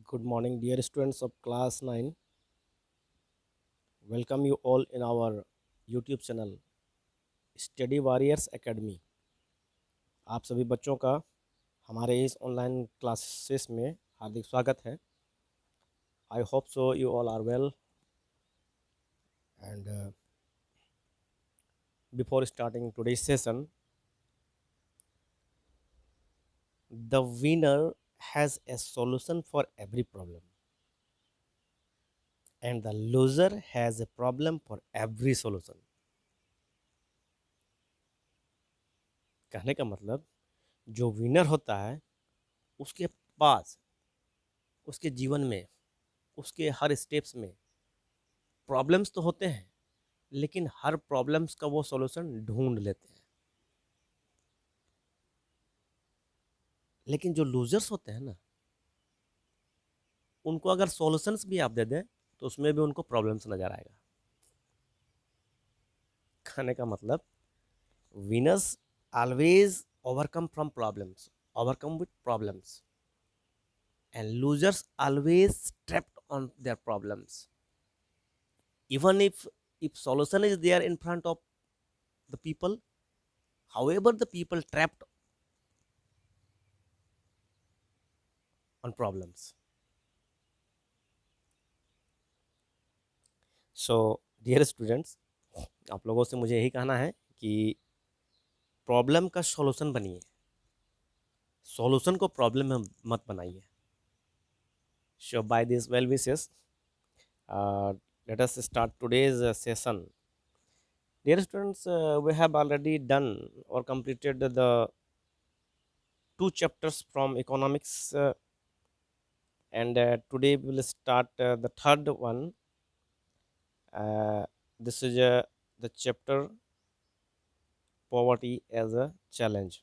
Good morning, dear students of class 9. Welcome you all in our YouTube channel Study Warriors Academy. आप सभी बच्चों का हमारे इस ऑनलाइन क्लासेस में हार्दिक स्वागत है. I hope so you all are well and before starting today's session, the winner has a solution for every problem and the loser has a problem for every solution. कहने का मतलब जो winner होता है उसके पास उसके जीवन में उसके हर स्टेप्स में प्रॉब्लम्स तो होते हैं, लेकिन हर प्रॉब्लम्स का वो सॉल्यूशन ढूंढ लेते हैं. लेकिन जो लूजर्स होते हैं ना, उनको अगर सॉल्यूशंस भी आप दे दें तो उसमें भी उनको प्रॉब्लम्स नजर आएगा. कहने का मतलब winners always overcome from problems, overcome with problems, and losers always trapped on their problems. Even if solution is there in front of the people, however the people trapped on problems. So dear students, आप लोगों से मुझे यही कहना है कि problem का solution बनिए, सॉल्यूशन को प्रॉब्लम में मत बनाइए. So by this well wishes, let us start today's session. Dear students, we have already done or completed the two chapters from economics, and today we will start the third one. This is the chapter poverty as a challenge.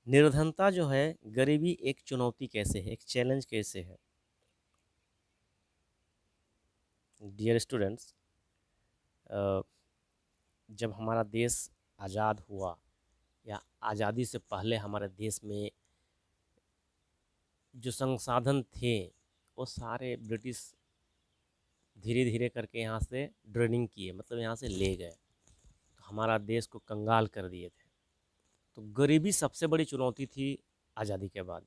निर्धनता जो है, गरीबी एक चुनौती कैसे है, एक challenge कैसे है. डियर स्टूडेंट्स, जब हमारा देश आज़ाद हुआ या आज़ादी से पहले हमारे देश में जो संसाधन थे वो सारे ब्रिटिश धीरे धीरे करके यहाँ से ड्रेनिंग किए, मतलब यहाँ से ले गए, तो हमारा देश को कंगाल कर दिए थे. तो गरीबी सबसे बड़ी चुनौती थी आज़ादी के बाद,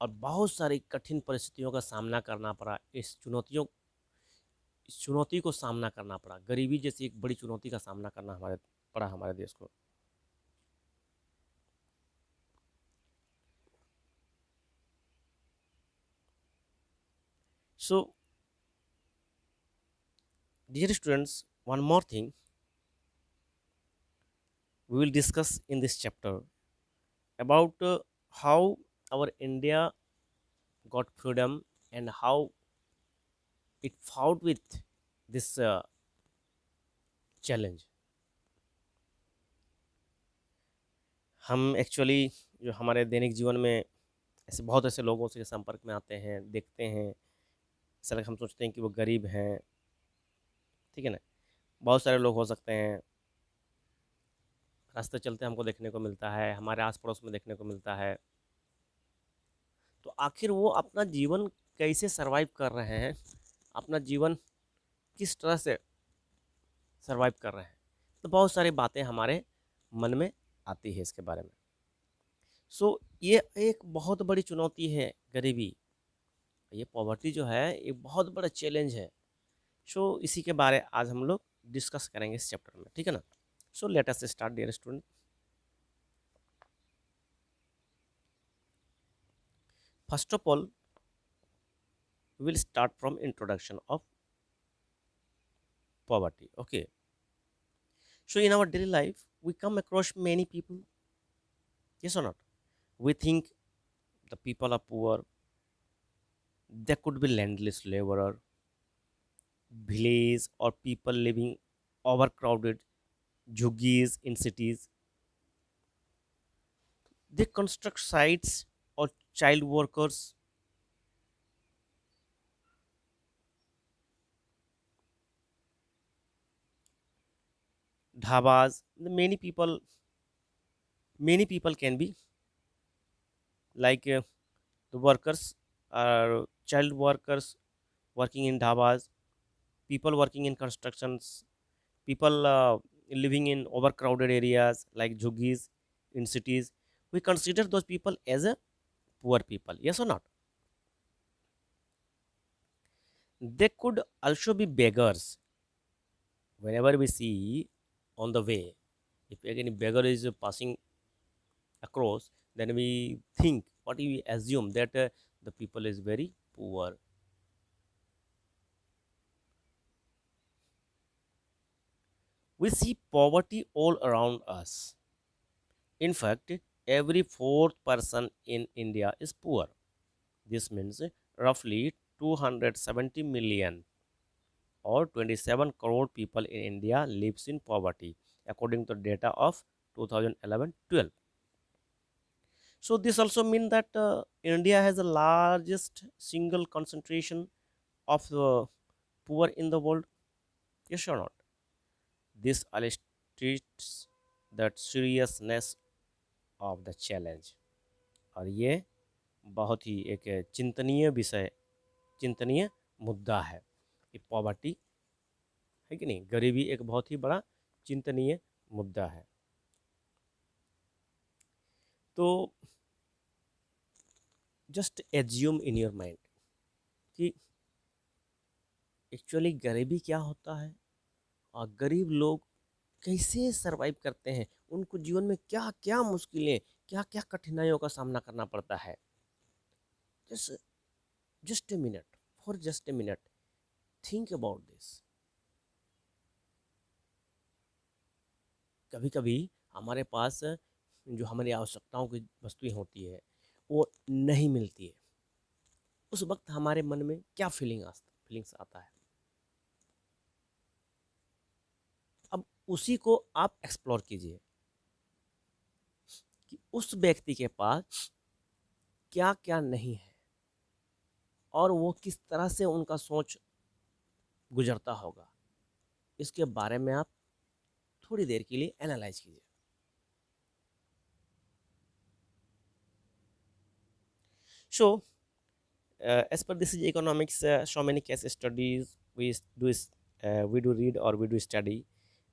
और बहुत सारी कठिन परिस्थितियों का सामना करना पड़ा. इस चुनौती को सामना करना पड़ा, गरीबी जैसी एक बड़ी चुनौती का सामना करना पड़ा हमारे देश को. So dear students, one more thing we will discuss in this chapter about how our India got freedom and how it fought with this challenge. हम एक्चुअली जो हमारे दैनिक जीवन में ऐसे बहुत ऐसे लोगों से संपर्क में आते हैं, देखते हैं, ऐसा लग हम सोचते हैं कि वो गरीब हैं, ठीक है ना. बहुत सारे लोग हो सकते हैं, रास्ते चलते हमको देखने को मिलता है, हमारे आस पड़ोस में देखने को मिलता है. तो आखिर वो अपना जीवन कैसे सरवाइव कर रहे हैं, अपना जीवन किस तरह से सरवाइव कर रहे हैं, तो बहुत सारी बातें हमारे मन में आती है इसके बारे में. सो ये एक बहुत बड़ी चुनौती है गरीबी, ये पॉवर्टी जो है एक बहुत बड़ा चैलेंज है. सो इसी के बारे आज हम लोग डिस्कस करेंगे इस चैप्टर में, ठीक है ना. So let us start dear student. First of all we will start from introduction of poverty. Okay, so in our daily life we come across many people, yes or not. We think the people are poor, there could be landless laborer, village or people living overcrowded jhuggies in cities. They construct sites or child workers, dhabas. Many people can be like the workers are child workers working in dhabas, people working in constructions, people living in overcrowded areas like jhugis in cities. We consider those people as a poor people, yes or not? They could also be beggars. Whenever we see on the way, if any beggar is passing across, then we think, what we assume that the people is very poor. We see poverty all around us. In fact, every fourth person in India is poor. This means roughly 270 million or 27 crore people in India lives in poverty according to data of 2011-12. So this also means that India has the largest single concentration of the poor in the world. Yes or not? This illustrates the seriousness of the challenge. और ये बहुत ही एक चिंतनीय विषय, चिंतनीय मुद्दा है कि पॉवर्टी है कि नहीं, गरीबी एक बहुत ही बड़ा चिंतनीय मुद्दा है। तो just assume in your mind कि एक्चुअली गरीबी क्या होता है और गरीब लोग कैसे सरवाइव करते हैं, उनको जीवन में क्या क्या मुश्किलें, क्या क्या कठिनाइयों का सामना करना पड़ता है। Just just a minute, for just a minute think about this. कभी कभी हमारे पास जो हमारी आवश्यकताओं की वस्तुएं होती है वो नहीं मिलती है, उस वक्त हमारे मन में क्या फीलिंग्स आता है। अब उसी को आप एक्सप्लोर कीजिए कि उस व्यक्ति के पास क्या क्या नहीं है और वो किस तरह से उनका सोच गुजरता होगा। इसके बारे में आप थोड़ी देर के लिए एनालाइज कीजिए। So, as per this is economics, so many case studies we do read or we do study,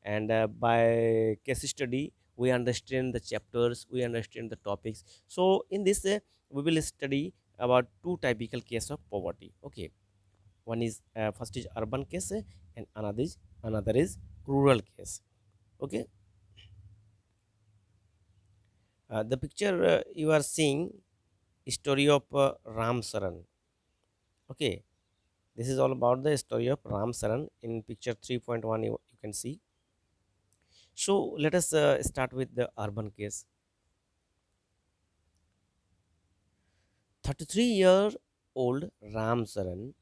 and by case study we understand the chapters, we understand the topics. So in this we will study about two typical case of poverty. Okay, one is first is urban case and another is rural case. Okay, the picture you are seeing story of Ram Saran. Okay, this is all about the story of Ram Saran in picture 3.1 you can see. So let us start with the urban case. 33-year-old Ram Saran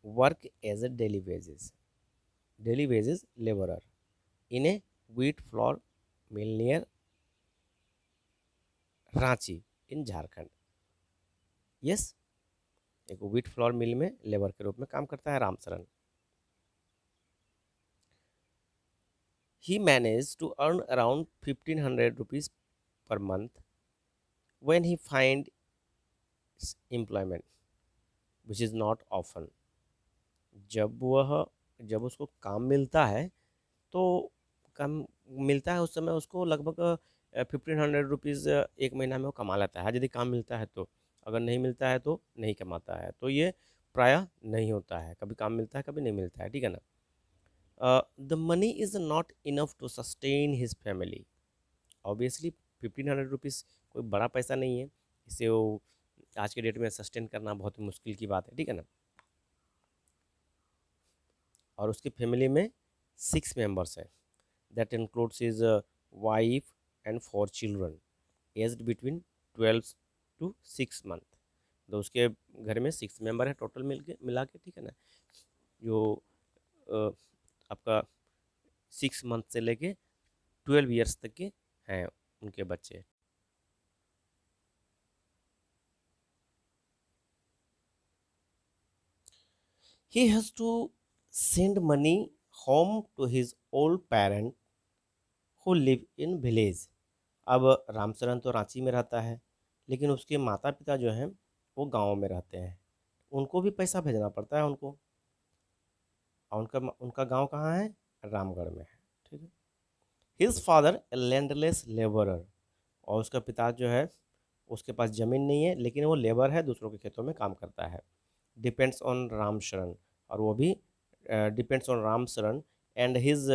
work as a daily wages laborer in a wheat flour mill near Ranchi in Jharkhand. Yes, एक wheat flour mill में labour के रूप में काम करता है Ram Saran. He managed to earn around 1500 rupees per month when he find employment, which is not often. जब वह जब उसको काम मिलता है तो काम मिलता है उस समय उसको लगभग 1500 रुपीज़ एक महीना में वो कमा लेता है यदि काम मिलता है तो। अगर नहीं मिलता है तो नहीं कमाता है, तो ये प्रायः नहीं होता है, कभी काम मिलता है कभी नहीं मिलता है, ठीक है ना। The money is not enough to sustain his family. Obviously 1500 rupees कोई बड़ा पैसा नहीं है, इसे वो आज के डेट में सस्टेन करना बहुत ही मुश्किल की बात है, ठीक है ना। और उसकी फैमिली में 6 मेंबर्स है, that includes his wife and 4 children aged between 12 to 6 month. तो उसके घर में 6 मेंबर है टोटल मिला के, ठीक है ना, जो आपका 6 मंथ से लेके 12 ईयर्स तक के हैं उनके बच्चे। He has to send money home to his old parent who live in village। अब रामचरण तो रांची में रहता है, लेकिन उसके माता पिता जो हैं वो गांव में रहते हैं, उनको भी पैसा भेजना पड़ता है उनको, और उनका उनका गांव कहाँ है, रामगढ़ में है। ठीक है। हिज फादर ए लैंडलेस लेबरर, और उसका पिता जो है उसके पास ज़मीन नहीं है लेकिन वो लेबर है, दूसरों के खेतों में काम करता है। डिपेंड्स ऑन राम शरण, और वो भी depends on Ram Sharan and his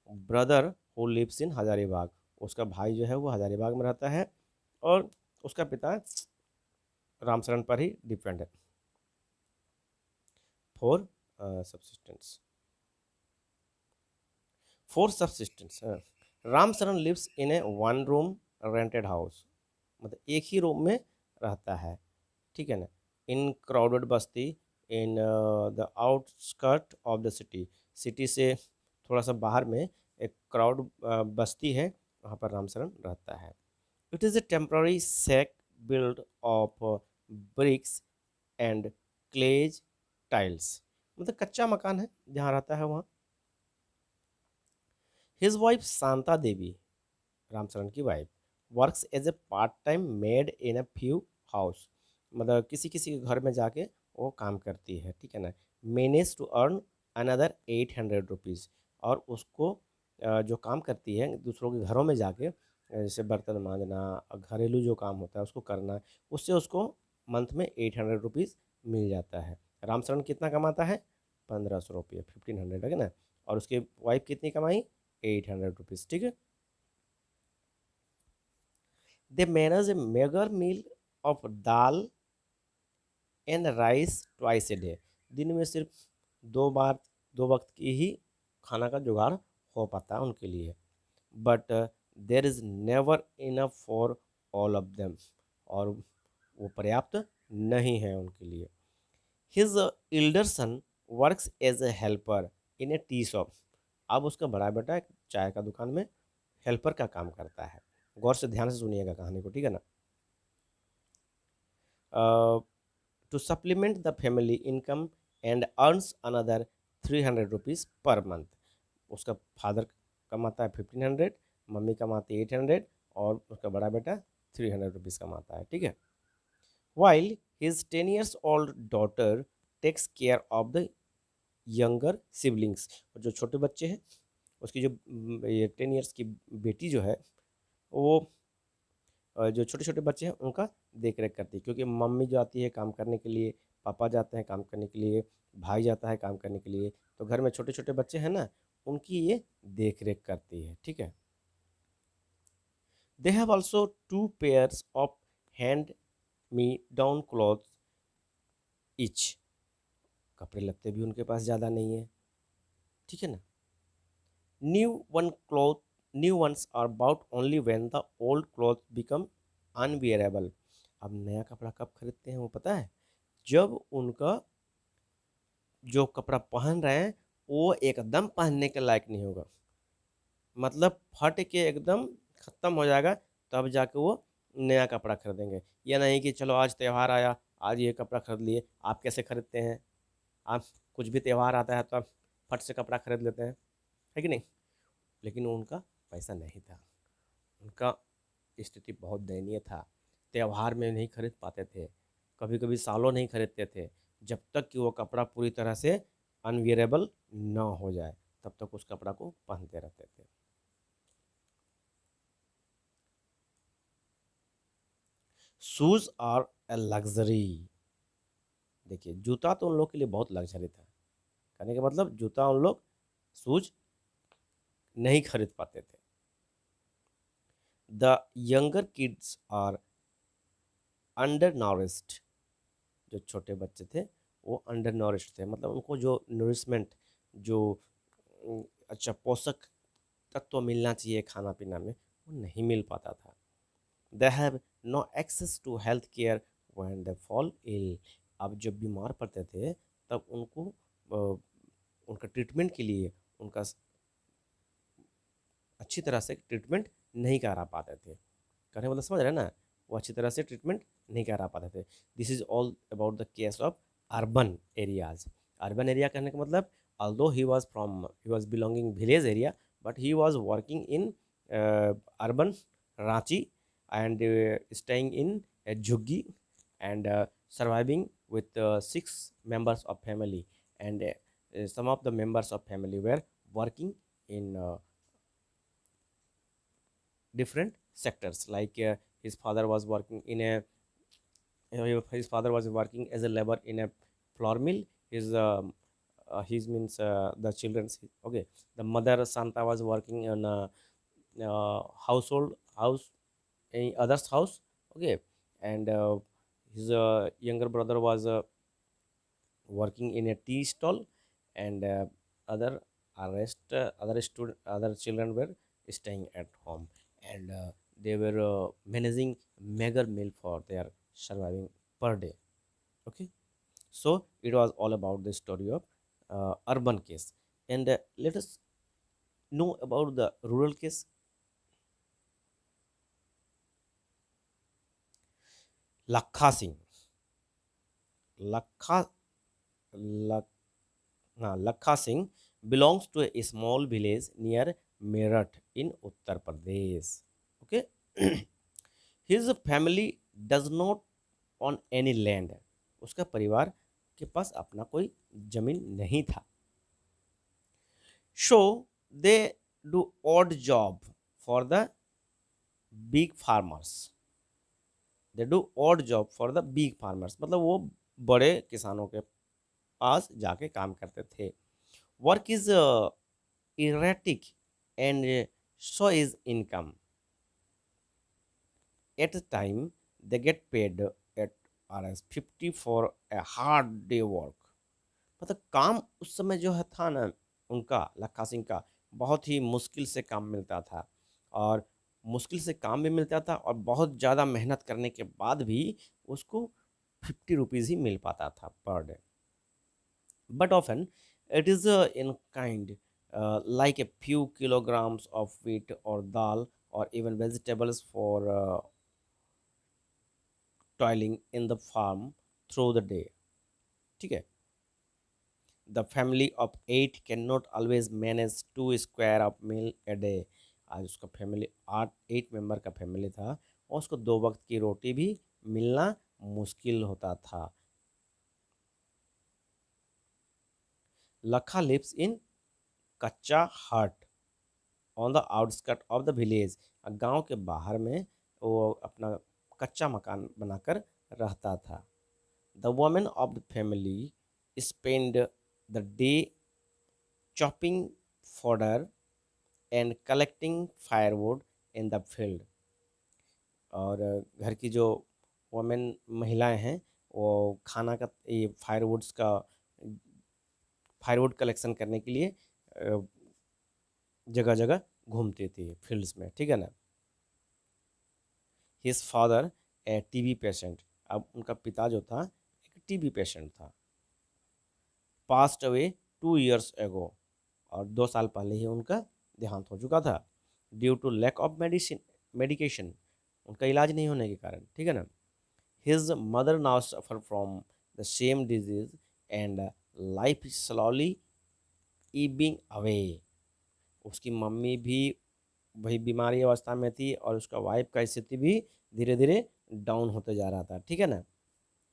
brother who lives in Hazaribagh, उसका भाई जो है वो हजारीबाग में रहता है, और उसका पिता राम शरण पर ही डिपेंड है for subsistence. For subsistence, Ram Sharan lives in a one room rented house, मतलब एक ही रूम में रहता है। ठीक है ना। इन crowded Basti in the outskirt of the city, city से थोड़ा सा बाहर में एक क्राउड बस्ती है, वहाँ पर रामचरण रहता है। It is a temporary shack build of bricks and clay tiles, मतलब कच्चा मकान है जहाँ रहता है वहाँ। हिज वाइफ शांता देवी, रामचरण की wife, works as a part time maid in a few house, मतलब किसी किसी के घर में जाके वो काम करती है। ठीक है ना। Manage to earn another 800 rupees, और उसको जो काम करती है दूसरों के घरों में जाके, जैसे बर्तन मांजना, घरेलू जो काम होता है उसको करना, उससे उसको मंथ में 800 रुपीज़ मिल जाता है। रामचरण कितना कमाता है, 1500 रुपये, 1500, है ना। और उसकी वाइफ कितनी कमाई, 800 रुपीज़। ठीक है। They manage a meagre meal of dal and rice twice a day, दिन में सिर्फ दो बार, दो वक्त की ही खाना का जुगाड़ हो पाता है उनके लिए। But there is never enough for all of them, और वो पर्याप्त नहीं है उनके लिए। His elder son works as a helper in a tea shop, अब उसका बड़ा बेटा एक चाय का दुकान में हेल्पर का काम करता है। गौर से ध्यान से सुनिएगा कहानी को, ठीक है ना। To supplement the family income and earns another 300 rupees per month, उसका फादर कमाता है 1500, मम्मी कमाती है 800, और उसका बड़ा बेटा 300 रुपीज़ कमाता है। ठीक है। While his 10 years old daughter takes care of the younger siblings, और जो छोटे बच्चे हैं उसकी जो ये 10 years की बेटी जो है वो जो छोटे छोटे बच्चे हैं उनका देख रेख करती है, क्योंकि मम्मी जो आती है काम करने के लिए, पापा जाते हैं काम करने के लिए, भाई जाता है काम करने के लिए, तो घर में छोटे छोटे बच्चे हैं ना, उनकी ये देख रेख करती है। ठीक है। They have also 2 pairs of hand me down cloth etch, कपड़े लत्ते भी उनके पास ज़्यादा नहीं है। ठीक है ना। New one cloth new ones are bought only when the old cloth become unwearable, अब नया कपड़ा कब खरीदते हैं वो पता है, जब उनका जो कपड़ा पहन रहे हैं वो एकदम पहनने के लायक नहीं होगा, मतलब फट के एकदम ख़त्म हो जाएगा, तब जाके वो नया कपड़ा खरीदेंगे। या नहीं कि चलो आज त्यौहार आया, आज ये कपड़ा खरीद लिए। आप कैसे खरीदते हैं, आप कुछ भी त्यौहार आता है तो आप फट से कपड़ा खरीद लेते हैं, है कि नहीं। लेकिन उनका पैसा नहीं था, उनका स्थिति बहुत दयनीय था, त्यौहार में नहीं खरीद पाते थे, कभी कभी सालों नहीं खरीदते थे, जब तक कि वो कपड़ा पूरी तरह से अनवियरेबल ना हो जाए तब तक उस कपड़ा को पहनते रहते थे। शूज़ आर ए लग्जरी, देखिए जूता तो उन लोग के लिए बहुत लग्जरी था, कहने का मतलब जूता उन लोग, शूज नहीं खरीद पाते थे। The younger kids are undernourished, जो छोटे बच्चे थे वो अंडर नॉरिश्ड थे, मतलब उनको जो नरिशमेंट, जो अच्छा पोषक तत्व मिलना चाहिए खाना पीना में, वो नहीं मिल पाता था। They have no access to health care when they fall ill, अब जब बीमार पड़ते थे तब उनको उनका ट्रीटमेंट के लिए उनका अच्छी तरह से ट्रीटमेंट नहीं करा पाते थे। कहने का मतलब समझ रहे हैं ना, वो अच्छी तरह से ट्रीटमेंट नहीं करा पाते थे। This is all about the case of urban areas. Urban area कहने का मतलब, although he was belonging village area, but he was working in urban Ranchi and staying in a jhuggi, and surviving with 6 members of family, and some of the members of family were working in different sectors, like his father was working in a his father was working as a labor in a flour mill. His means the children's, okay, the mother Santa was working in a household house in other's house, okay, and his younger brother was working in a tea stall, and other other children were staying at home, and they were managing meager meal for their surviving per day, okay. So it was all about the story of urban case, and let us know about the rural case. Lakha Singh. Lakha, Lak, Lakha Singh belongs to a small village near Meerut in Uttar Pradesh. Okay, his family does not own any land. उसका परिवार के पास अपना कोई जमीन नहीं था. So they do odd job for the big farmers. They do odd job for the big farmers. मतलब वो बड़े किसानों के पास जाके काम करते थे. Work is erratic, and so is income. At the time, they get paid at Rs 50 for a hard day work. मतलब काम उस समय जो है था ना, उनका लक्का सिंह का बहुत ही मुश्किल से काम मिलता था, और मुश्किल से काम भी मिलता था, और बहुत ज़्यादा मेहनत करने के बाद भी उसको 50 रुपीज़ ही मिल पाता था per day. But often it is in kind, like a few kilograms of wheat or dal or even vegetables for toiling in the farm through the day. ठीक है. The family of 8 cannot always manage 2 square of meal a day. आज उसका family 8 member का family था, और उसको 2 वक्त की रोटी भी मिलना मुश्किल होता था. Lakha lives in कच्चा हट on the outskirt of the village. गांव के बाहर में वो अपना कच्चा मकान बनाकर रहता था. The women of the family spend the day chopping fodder and collecting firewood in the field. और घर की जो वुमेन महिलाएं हैं, वो खाना का ये फायरवुड कलेक्शन करने के लिए जगह जगह घूमती थी फील्ड्स में, ठीक है ना. हिज फादर ए टीबी पेशेंट. अब उनका पिता जो था एक टीबी पेशेंट था. पास्ट अवे 2 years एगो. और 2 साल पहले ही उनका देहांत हो चुका था. Due to lack of medication, उनका इलाज नहीं होने के कारण, ठीक है ना. His mother now suffer from the same disease, and life slowly ebbing away. उसकी मम्मी भी वही बीमारी अवस्था में थी, और उसका वाइफ का स्थिति भी धीरे धीरे डाउन होते जा रहा था, ठीक है ना,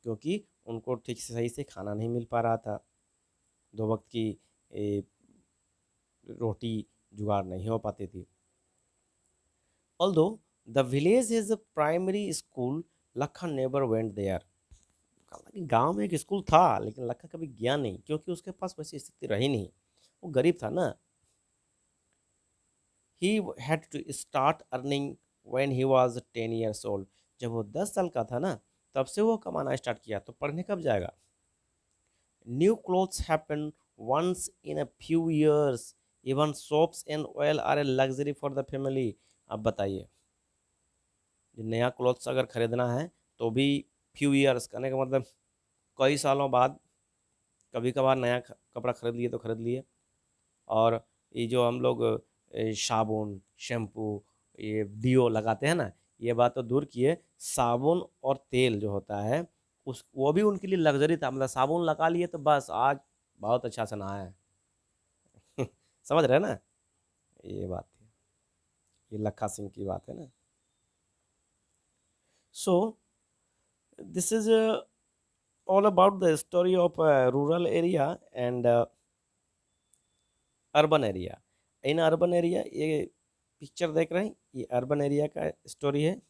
क्योंकि उनको ठीक से सही से खाना नहीं मिल पा रहा था. 2 वक्त की रोटी जुगाड़ नहीं हो पाती थी. Although the village is a primary school, Lakhan never went there. हालांकि गांव में एक स्कूल था, लेकिन लखन कभी गया नहीं, क्योंकि उसके पास वैसी स्थिति रही नहीं, वो गरीब था ना. He had to start earning when he was 10 years old. जब वो 10 साल का था ना, तब से वो कमाना स्टार्ट किया, तो पढ़ने कब जाएगा. New clothes happen once in a few years. Even soaps and oil are a luxury for the family. अब बताइए, नया क्लोथ्स अगर खरीदना है तो भी फ्यू इयर्स करने का मतलब कई सालों बाद कभी कभार नया कपड़ा खरीद लिए तो खरीद लिए. और ये जो हम लोग साबुन, शैम्पू, ये डियो लगाते हैं ना, ये बात तो दूर किए, साबुन और तेल जो होता है उस वो भी उनके लिए लग्जरी था. मतलब साबुन लगा लिए तो बस आज बहुत अच्छा से नहाया है. समझ रहे हैं ना, ये बात थी, ये लखा सिंह की बात है ना. सो This is all about the story of rural area and urban area. In urban area, ये पिक्चर देख रहे हैं, ये अर्बन एरिया का स्टोरी है,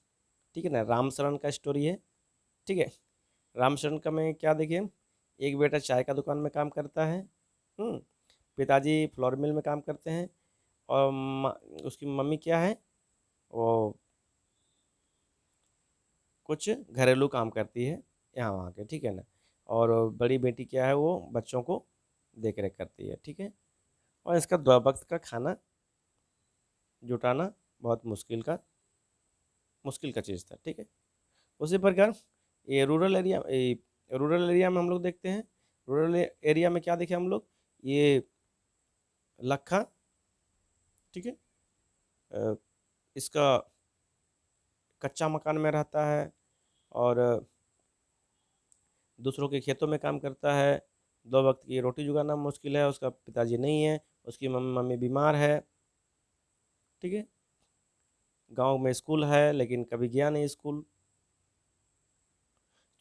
ठीक है ना, रामचरण का स्टोरी है, ठीक है। रामचरण का में क्या देखिए, एक बेटा चाय का दुकान में काम करता है, पिताजी फ्लोर मिल में काम करते हैं, और उसकी मम्मी क्या है, वो कुछ घरेलू काम करती है यहाँ वहाँ के, ठीक है ना। और बड़ी बेटी क्या है, वो बच्चों को देख रेख करती है, ठीक है। और इसका 2 वक्त का खाना जुटाना बहुत मुश्किल का चीज़ था, ठीक है। उसी प्रकार ये रूरल एरिया में हम लोग देखते हैं, रूरल एरिया में क्या देखे हम लोग, ये लखा, ठीक है, इसका कच्चा मकान में रहता है और दूसरों के खेतों में काम करता है। 2 वक्त की रोटी जुगाना मुश्किल है, उसका पिताजी नहीं है, उसकी मम्मी बीमार है, ठीक है। गांव में स्कूल है लेकिन कभी गया नहीं स्कूल।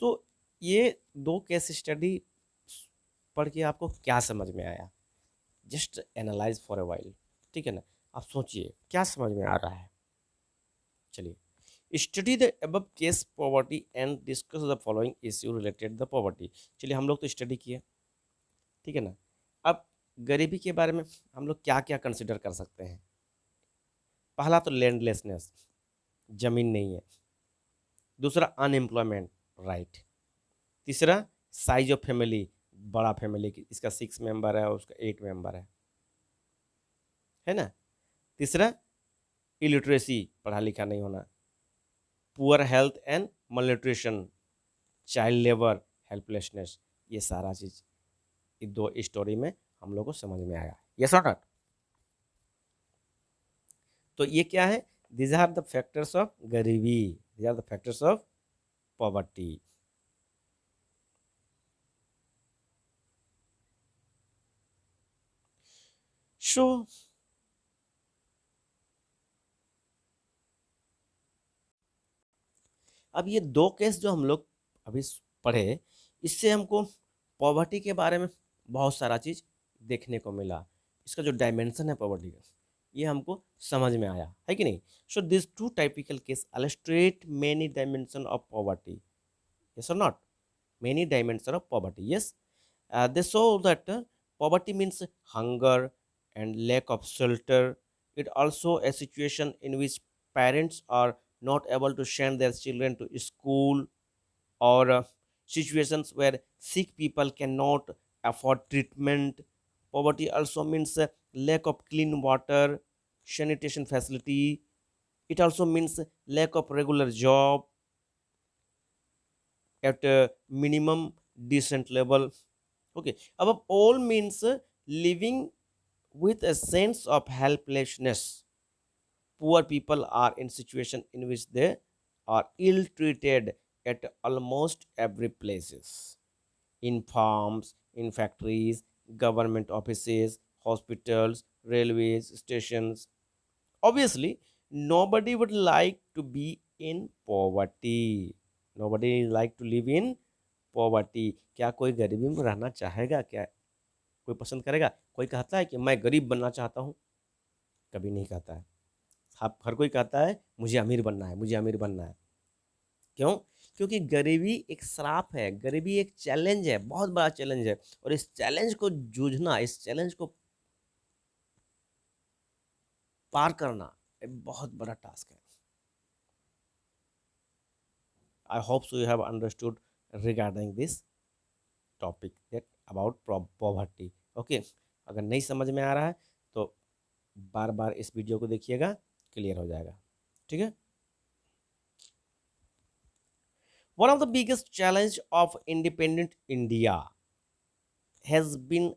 तो ये 2 केस स्टडी पढ़ के आपको क्या समझ में आया, just analyse for a while, ठीक है ना। आप सोचिए क्या समझ में आ रहा है। चलिए, study the above case poverty and discuss the following issue related the poverty. चलिए, हम लोग तो स्टडी किए, ठीक है ना। अब गरीबी के बारे में हम लोग क्या क्या कंसिडर कर सकते हैं। पहला तो लैंडलेसनेस, जमीन नहीं है। दूसरा अनएम्प्लॉयमेंट, राइट। तीसरा साइज ऑफ फैमिली, बड़ा फैमिली की, इसका 6 मेंबर है, उसका 8 मेंबर है ना। तीसरा इलिटरेसी, पढ़ा लिखा नहीं होना। Poor health and malnutrition, child labour, helplessness. ये सारा चीज इन 2 स्टोरी में हम लोग को समझ में आया, यस और नॉट। तो ये क्या है, these are the factors of गरीबी, these are the factors of poverty. So अब ये 2 केस जो हम लोग अभी पढ़े, इससे हमको पॉवर्टी के बारे में बहुत सारा चीज़ देखने को मिला। इसका जो डायमेंशन है पॉवर्टी का, ये हमको समझ में आया, है कि नहीं। So this 2 typical case illustrate many dimension of poverty, yes or not, many dimension of poverty, yes. They show that poverty means hunger and lack of shelter. It also a situation in which parents are not able to send their children to school, or situations where sick people cannot afford treatment. Poverty also means lack of clean water, sanitation facility. It also means lack of regular job at a minimum decent level. Okay, above all means living with a sense of helplessness. Poor people are in situation in which they are ill treated at almost every places, in farms, in factories, government offices, hospitals, railways, stations. Obviously, nobody would like to be in poverty. Nobody like to live in poverty. क्या कोई गरीबी में रहना चाहेगा क्या? कोई पसंद करेगा? कोई कहता है कि मैं गरीब बनना चाहता हूँ? कभी नहीं कहता है। हर कोई कहता है मुझे अमीर बनना है, मुझे अमीर बनना है। क्यों? क्योंकि गरीबी एक श्राप है, गरीबी एक चैलेंज है, बहुत बड़ा चैलेंज है, और इस चैलेंज को जूझना, इस चैलेंज को पार करना एक बहुत बड़ा टास्क है। I hope so you have understood regarding this topic that about poverty. Okay, अगर नहीं समझ में आ रहा है तो बार बार इस वीडियो को देखिएगा, क्लियर हो जाएगा, ठीक है। One of the biggest challenge of independent India has been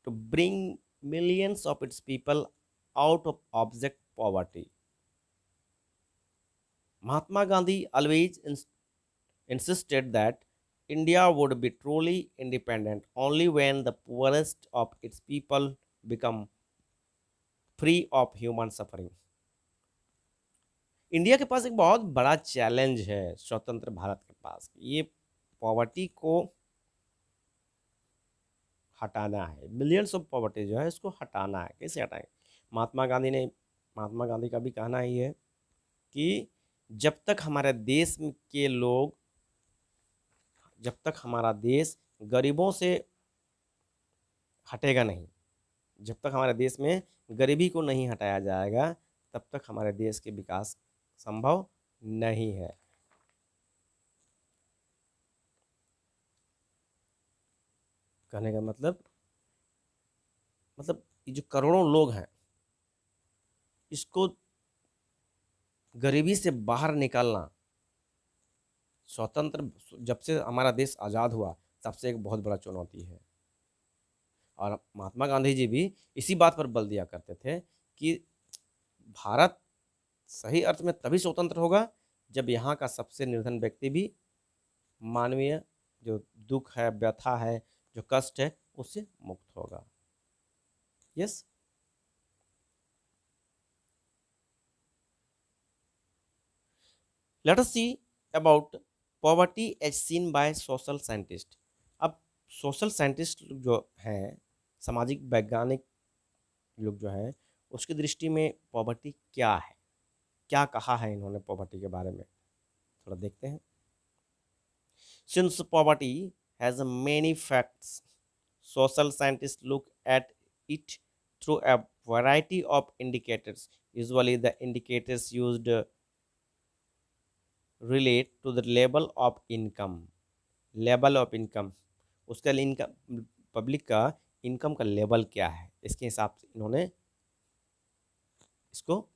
to bring millions of its people out of abject poverty. Mahatma Gandhi always insisted that India would be truly independent only when the poorest of its people become free of human suffering. India के पास एक बहुत बड़ा challenge है स्वतंत्र भारत के पास, ये poverty को हटाना है। मिलियंस ऑफ पॉवर्टी जो है इसको हटाना है। कैसे हटाएं? महात्मा गांधी का भी कहना ही है कि जब तक हमारे देश के लोग, जब तक हमारा देश गरीबों से हटेगा नहीं, जब तक हमारे देश में गरीबी को नहीं हटाया जाएगा, तब तक हमारे देश के विकास संभव नहीं है। कहने का मतलब ये जो करोड़ों लोग हैं, इसको गरीबी से बाहर निकालना स्वतंत्र, जब से हमारा देश आज़ाद हुआ, सबसे एक बहुत बड़ा चुनौती है। और महात्मा गांधी जी भी इसी बात पर बल दिया करते थे कि भारत सही अर्थ में तभी स्वतंत्र होगा जब यहाँ का सबसे निर्धन व्यक्ति भी मानवीय जो दुख है, व्यथा है, जो कष्ट है, उससे मुक्त होगा। Yes. Let us see about poverty as seen by social scientist. अब सोशल साइंटिस्ट जो हैं, सामाजिक वैज्ञानिक लोग जो हैं, उसकी दृष्टि में पॉवर्टी क्या है, क्या कहा है इन्होंने पॉवर्टी के बारे में, थोड़ा देखते हैं। Since poverty has many facts, social scientists look at it through a variety of indicators. Usually, the indicators used relate to the level of income. Level of income, उसका इनकम, पब्लिक का income का level क्या है, इसके हिसाब से इन्होंने इसको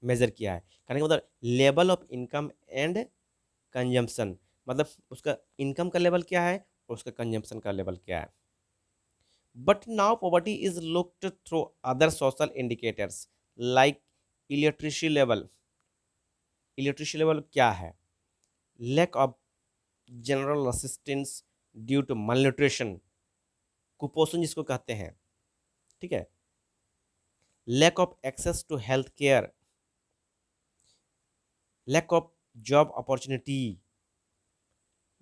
मेजर किया है। कहने का मतलब level of income and consumption, मतलब उसका इनकम का लेवल क्या है और उसका कंजम्पशन का लेवल क्या है। But now poverty is looked through other social indicators like electricity level. Electricity level क्या है? Lack of general assistance due to malnutrition, कुपोषण जिसको कहते हैं, ठीक है। Lack of access to health care, lack of job opportunity,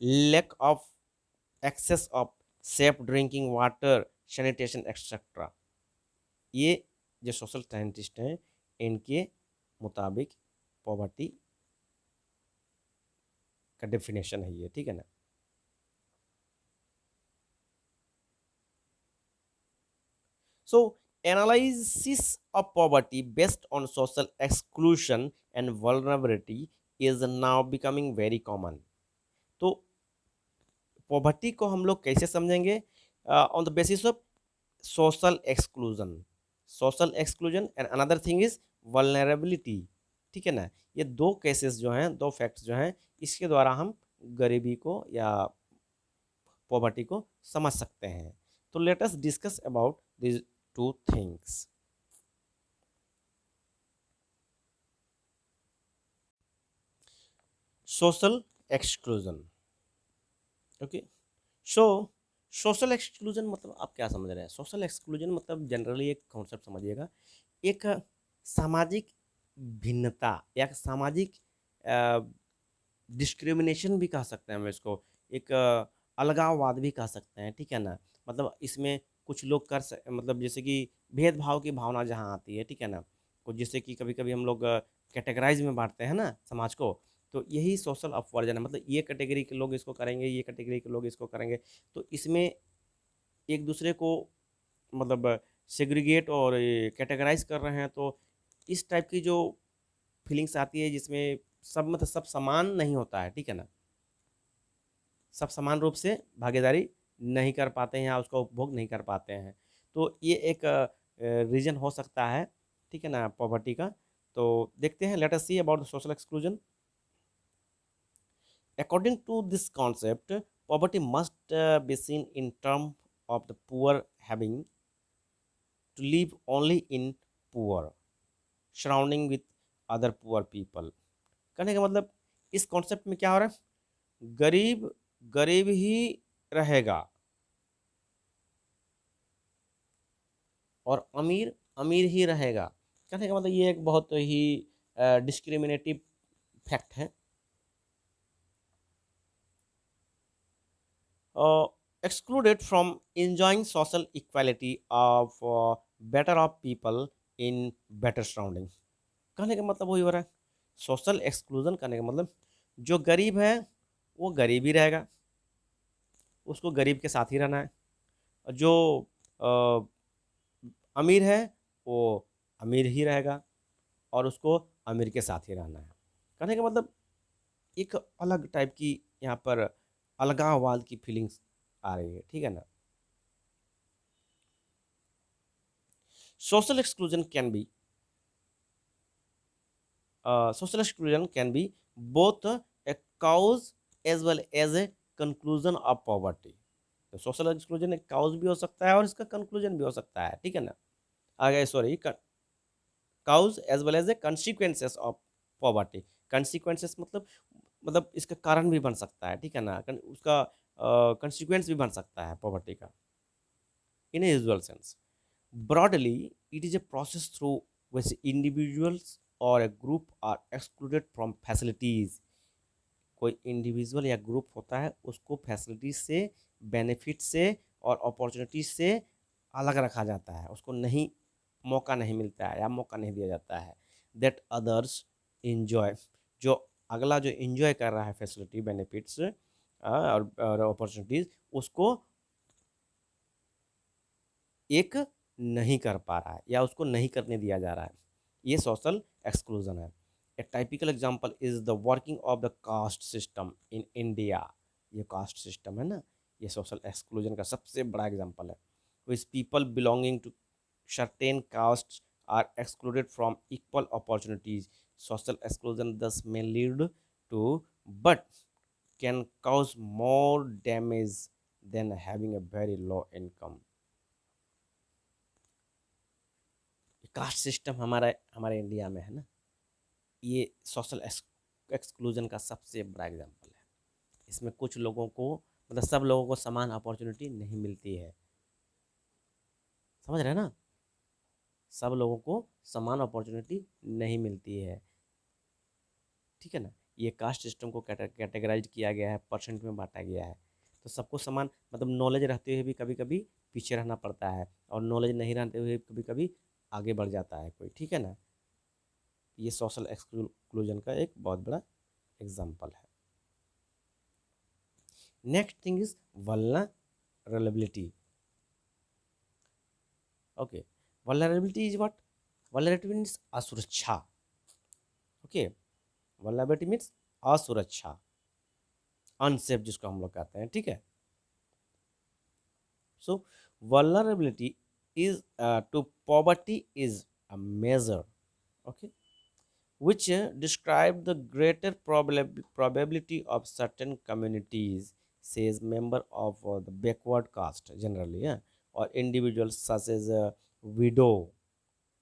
lack of access of safe drinking water, sanitation etcetera. ये जो सोशल साइंटिस्ट हैं, इनके मुताबिक पॉवर्टी का डेफिनेशन है ये, ठीक है ना। So analysis of poverty based on social exclusion and vulnerability is now becoming very common. तो पॉवर्टी को हम लोग कैसे समझेंगे? On the basis of social exclusion, social exclusion and another thing is vulnerability, ठीक है ना। ये दो केसेस जो हैं, दो फैक्ट्स जो हैं, इसके द्वारा हम गरीबी को या पॉवर्टी को समझ सकते हैं। तो let us discuss about this two things. Social exclusion, okay. So social exclusion मतलब आप क्या समझ रहे हैं? सोशल एक्सक्लूजन मतलब जनरली एक कॉन्सेप्ट समझिएगा, एक सामाजिक भिन्नता या सामाजिक डिस्क्रिमिनेशन भी कह सकते हैं हम इसको, एक अलगाववाद भी कह सकते हैं, ठीक है ना। मतलब इसमें कुछ लोग मतलब जैसे कि भेदभाव की भावना जहाँ आती है, ठीक है ना। कुछ जैसे कि कभी कभी हम लोग कैटेगराइज में बांटते हैं ना समाज को, तो यही सोशल अपवर्जन है। मतलब ये कैटेगरी के लोग इसको करेंगे, ये कैटेगरी के लोग इसको करेंगे, तो इसमें एक दूसरे को मतलब सेग्रीगेट और कैटेगराइज कर रहे हैं। तो इस टाइप की जो फीलिंग्स आती है जिसमें सब मतलब सब समान नहीं होता है, ठीक है ना। सब समान रूप से भागीदारी नहीं कर पाते हैं या उसका उपभोग नहीं कर पाते हैं। तो ये एक रीजन हो सकता है, ठीक है ना, पॉवर्टी का। तो देखते हैं, late us see about the social exclusion. According to this concept, poverty must be seen in terms of the poor having to live only in poor surrounding with other poor people। कहने का मतलब इस concept में क्या हो रहा है? गरीब गरीब ही रहेगा और अमीर अमीर ही रहेगा। कहने का मतलब ये एक बहुत ही डिस्क्रिमिनेटिव फैक्ट है। Excluded from enjoying social equality of better off people in better surrounding। कहने का मतलब वही हो रहा है, सोशल एक्सक्लूजन करने का मतलब जो गरीब है वो गरीब ही रहेगा, उसको गरीब के साथ ही रहना है, और जो अ, अमीर है वो अमीर ही रहेगा और उसको अमीर के साथ ही रहना है। कहने का मतलब एक अलग टाइप की यहाँ पर अलगाववाद की फीलिंग्स आ रही है, ठीक है ना। Social exclusion can be social exclusion can be both a cause as well as a conclusion of poverty। तो सोशल एक्सक्लूजन एक काउज भी हो सकता है और इसका कंक्लूजन भी हो सकता है, ठीक है ना। आगे sorry, causes as well as a consequences of poverty. Consequences मतलब इसका कारण भी बन सकता है, ठीक है ना, उसका कंसिक्वेंस भी बन सकता है पॉवर्टी का in a usual sense. Broadly, it is a process through which individuals or a group are excluded from facilities। कोई इंडिविजुअल या ग्रुप होता है उसको फैसिलिटी से, बेनिफिट से और अपॉर्चुनिटी से अलग रखा जाता है, उसको नहीं मौका नहीं मिलता है या मौका नहीं दिया जाता है। दैट अदर्स इंजॉय, जो अगला जो इंजॉय कर रहा है फैसिलिटी बेनिफिट्स और अपॉर्चुनिटीज, उसको एक नहीं कर पा रहा है या उसको नहीं करने दिया जा रहा है, ये सोशल एक्सक्लूजन है। A typical example is the working of the caste system in India. ये कास्ट सिस्टम है ना, ये सोशल एक्सक्लूजन का सबसे बड़ा एग्जांपल है। Which people belonging to certain caste are excluded from equal opportunities. Social exclusion thus may lead to but can cause more damage than having a very low income। Caste system हमारा हमारे India में है ना, ये social exclusion का सबसे बड़ा example है। इसमें कुछ लोगों को मतलब सब लोगों को समान अपॉर्चुनिटी नहीं मिलती है, समझ रहे हैं ना, सब लोगों को समान अपॉर्चुनिटी नहीं मिलती है, ठीक है ना। ये कास्ट सिस्टम को कैटेगराइज किया गया है, परसेंट में बांटा गया है, तो सबको समान मतलब नॉलेज रहते हुए भी कभी कभी पीछे रहना पड़ता है और नॉलेज नहीं रहते हुए कभी कभी आगे बढ़ जाता है कोई, ठीक है ना। ये सोशल एक्सक्लूजन का एक बहुत बड़ा एग्जाम्पल है। Next thing is vulnerability. Okay, vulnerability is what? Vulnerability means असुरक्षा। ओके, वल्नरेबिलिटी मीन्स असुरक्षा, अनसेफ जिसको हम लोग कहते हैं, ठीक है। So vulnerability is to poverty is a major, okay, which describe the greater probability of certain communities, says member of the backward caste generally, yeah, or individuals such as a widow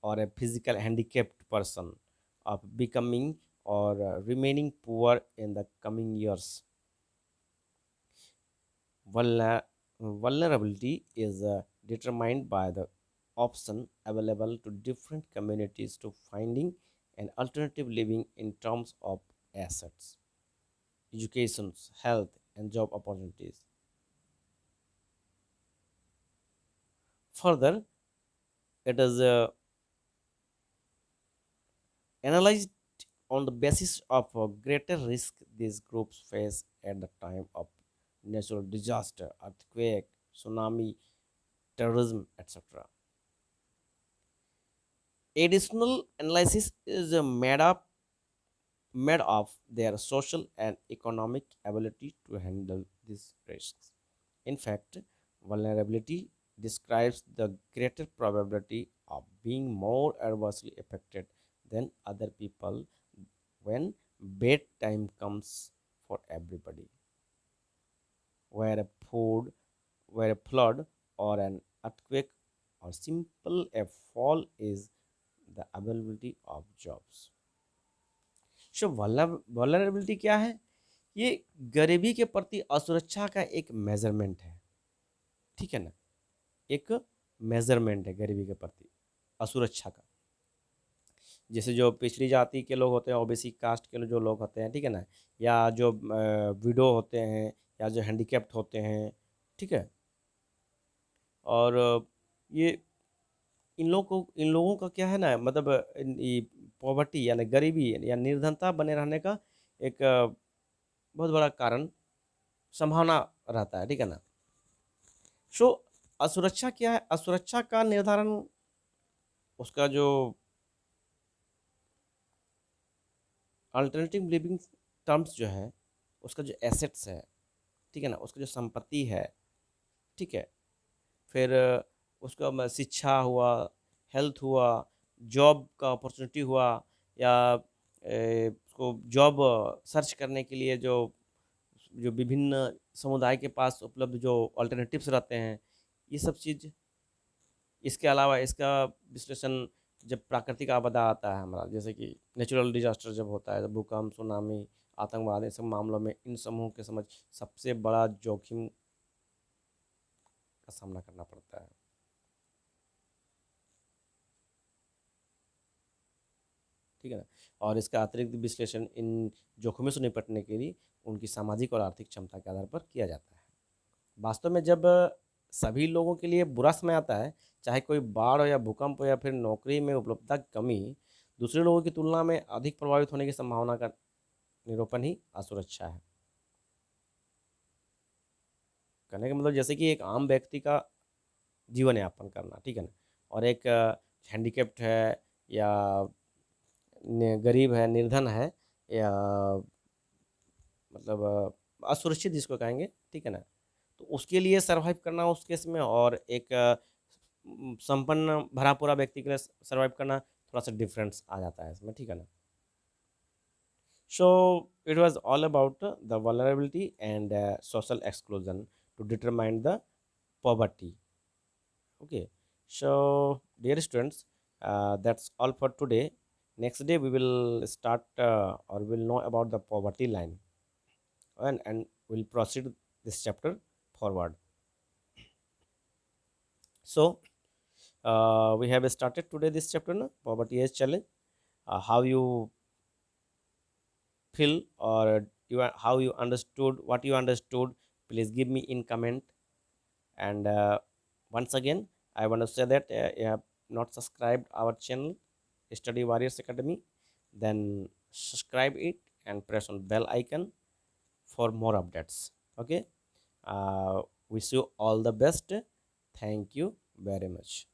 or a physical handicapped person of becoming or remaining poor in the coming years। Vulnerability is determined by the option available to different communities to finding an alternative living in terms of assets, education, health, and job opportunities। Further, it is analyzed on the basis of a greater risk these groups face at the time of natural disaster, earthquake, tsunami, terrorism, etc. Additional analysis is made of their social and economic ability to handle these risks। In fact, vulnerability describes the greater probability of being more adversely affected than other people when bad time comes for everybody, where a food, where a flood or an earthquake or simple a fall is the availability of jobs। So vulnerability क्या है? ये गरीबी के प्रति असुरक्षा का एक measurement है, ठीक है ना, एक मेजरमेंट है गरीबी के प्रति असुरक्षा का। जैसे जो पिछड़ी जाति के लोग होते हैं, ओबीसी कास्ट के जो लोग होते हैं, ठीक है ना, या जो विडो होते हैं, या जो हैंडीकैप्ड होते हैं, ठीक है। और ये इन लोगों का क्या है ना, मतलब ये पॉवर्टी यानी गरीबी या निर्धनता बने रहने का एक बहुत बड़ा कारण संभावना रहता है, ठीक है ना। सो असुरक्षा क्या है? असुरक्षा का निर्धारण उसका जो अल्टरनेटिव लिविंग टर्म्स जो है, उसका जो एसेट्स है, ठीक है ना, उसका जो संपत्ति है, ठीक है, फिर उसका शिक्षा हुआ, हेल्थ हुआ, जॉब का अपॉर्चुनिटी हुआ, या उसको जॉब सर्च करने के लिए जो जो विभिन्न समुदाय के पास उपलब्ध जो अल्टरनेटिव्स रहते हैं, ये सब चीज़। इसके अलावा इसका विश्लेषण जब प्राकृतिक आपदा आता है हमारा, जैसे कि नेचुरल डिजास्टर जब होता है, भूकंप, सुनामी, आतंकवाद, इन सब मामलों में इन समूहों के समझ सबसे बड़ा जोखिम का सामना करना पड़ता है, ठीक है ना। और इसका अतिरिक्त विश्लेषण इन जोखिमों से निपटने के लिए उनकी सामाजिक और आर्थिक क्षमता के आधार पर किया जाता है। वास्तव में जब सभी लोगों के लिए बुरा समय आता है, चाहे कोई बाढ़ हो या भूकंप हो या फिर नौकरी में उपलब्धता की कमी, दूसरे लोगों की तुलना में अधिक प्रभावित होने की संभावना का निरूपण ही असुरक्षा है। कहने का मतलब जैसे कि एक आम व्यक्ति का जीवन यापन करना, ठीक है ना, और एक हैंडीकेप्ट है, या गरीब है, निर्धन है, या मतलब असुरक्षित जिसको कहेंगे, ठीक है ना, तो उसके लिए सरवाइव करना उस केस में, और एक संपन्न भरा पूरा व्यक्ति के लिए सरवाइव करना थोड़ा सा डिफरेंस आ जाता है इसमें, ठीक है ना। So it was all about the vulnerability and social exclusion to determine the poverty. Okay, so dear students, that's all for today. Next day we will start or will know about the poverty line, and we'll proceed this chapter forward. So we have started today this chapter, no? Poverty as challenge. How you feel, or how you understood, what you understood, please give me in comment. And once again I want to say that you have not subscribed our channel Study Warriors Academy, then subscribe it and press on bell icon for more updates. Okay, wish you all the best. Thank you very much.